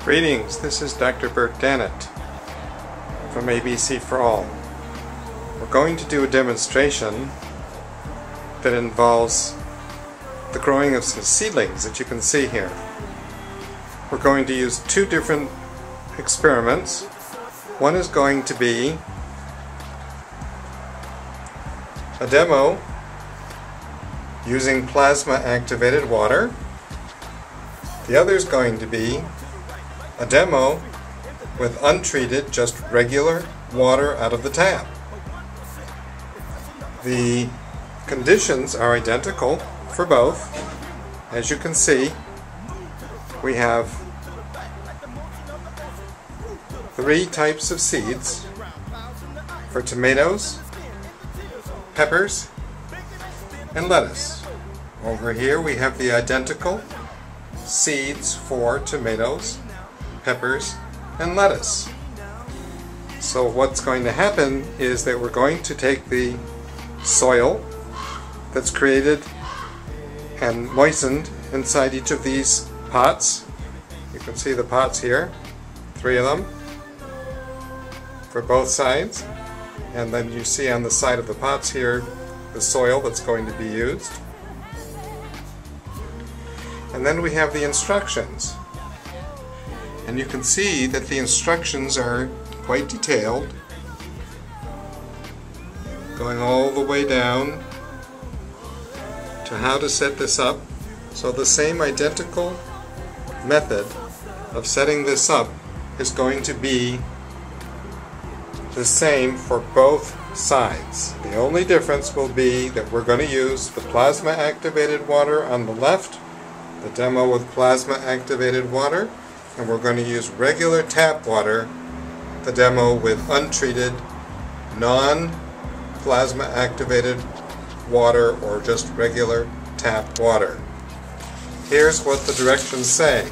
Greetings, this is Dr. Bert Dannett from ABC for All. We're going to do a demonstration that involves the growing of some seedlings that you can see here. We're going to use two different experiments. One is going to be a demo using plasma activated water. The other is going to be a demo with untreated, just regular water out of the tap. The conditions are identical for both. As you can see, we have three types of seeds for tomatoes, peppers, and lettuce. Over here we have the identical seeds for tomatoes, peppers, and lettuce. So what's going to happen is that we're going to take the soil that's created and moistened inside each of these pots. You can see the pots here, three of them for both sides, and then you see on the side of the pots here the soil that's going to be used. And then we have the instructions. And you can see that the instructions are quite detailed, going all the way down to how to set this up. So the same identical method of setting this up is going to be the same for both sides. The only difference will be that we're going to use the plasma activated water on the left, the demo with plasma activated water, and we're going to use regular tap water, the demo with untreated, non-plasma activated water, or just regular tap water. Here's what the directions say.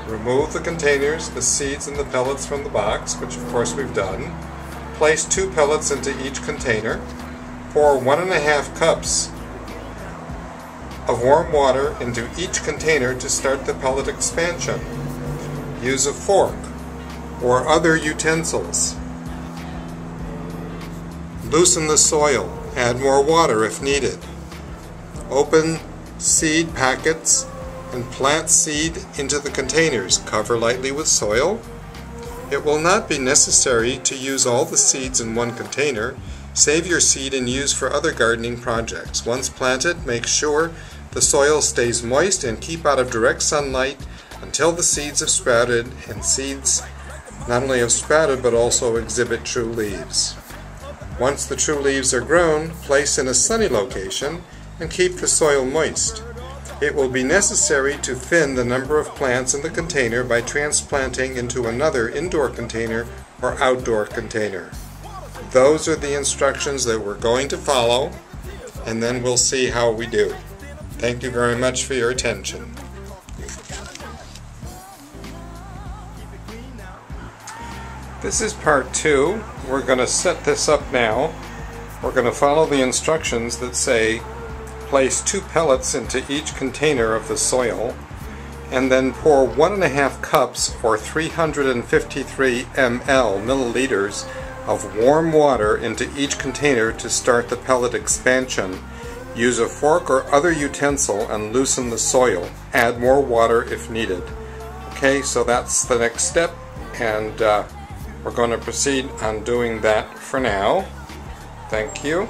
Remove the containers, the seeds, and the pellets from the box, which of course we've done. Place 2 pellets into each container. Pour 1½ cups of warm water into each container to start the pellet expansion. Use a fork or other utensils. Loosen the soil. Add more water if needed. Open seed packets and plant seed into the containers. Cover lightly with soil. It will not be necessary to use all the seeds in one container. Save your seed and use for other gardening projects. Once planted, make sure the soil stays moist and keep out of direct sunlight until the seeds have sprouted, and seeds not only have sprouted but also exhibit true leaves. Once the true leaves are grown, place in a sunny location and keep the soil moist. It will be necessary to thin the number of plants in the container by transplanting into another indoor container or outdoor container. Those are the instructions that we're going to follow, and then we'll see how we do. Thank you very much for your attention. This is part 2. We're going to set this up now. We're going to follow the instructions that say place 2 pellets into each container of the soil, and then pour 1½ cups or 353 milliliters of warm water into each container to start the pellet expansion. Use a fork or other utensil and loosen the soil. Add more water if needed. Okay, so that's the next step, and we're going to proceed on doing that for now. Thank you.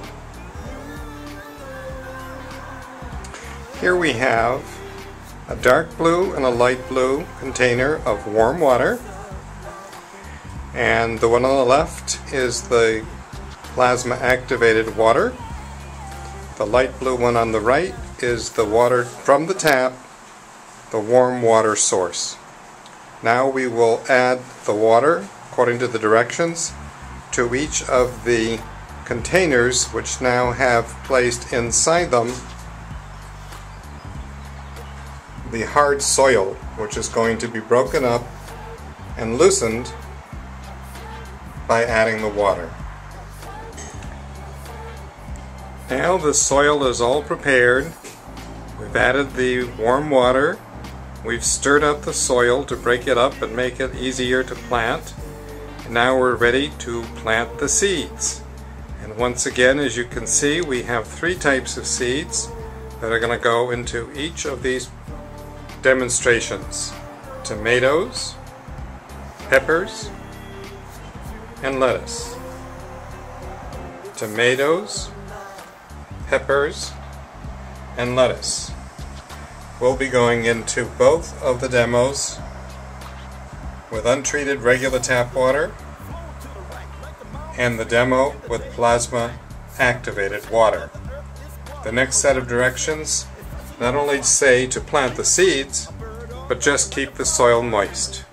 Here we have a dark blue and a light blue container of warm water, and the one on the left is the plasma activated water. The light blue one on the right is the water from the tap, the warm water source. Now we will add the water according to the directions to each of the containers, which now have placed inside them the hard soil, which is going to be broken up and loosened by adding the water. Now the soil is all prepared. We've added the warm water We've stirred up the soil to break it up and make it easier to plant. And now we're ready to plant the seeds. And once again, as you can see, we have 3 types of seeds that are going to go into each of these demonstrations: tomatoes, peppers, and lettuce. Tomatoes, peppers, and lettuce. We'll be going into both of the demos with untreated regular tap water and the demo with plasma activated water. The next set of directions not only say to plant the seeds, but just keep the soil moist.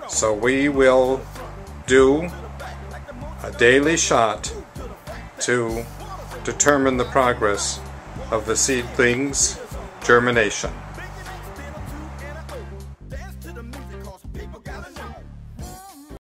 So we will do a daily shot to determine the progress of the seedling's germination.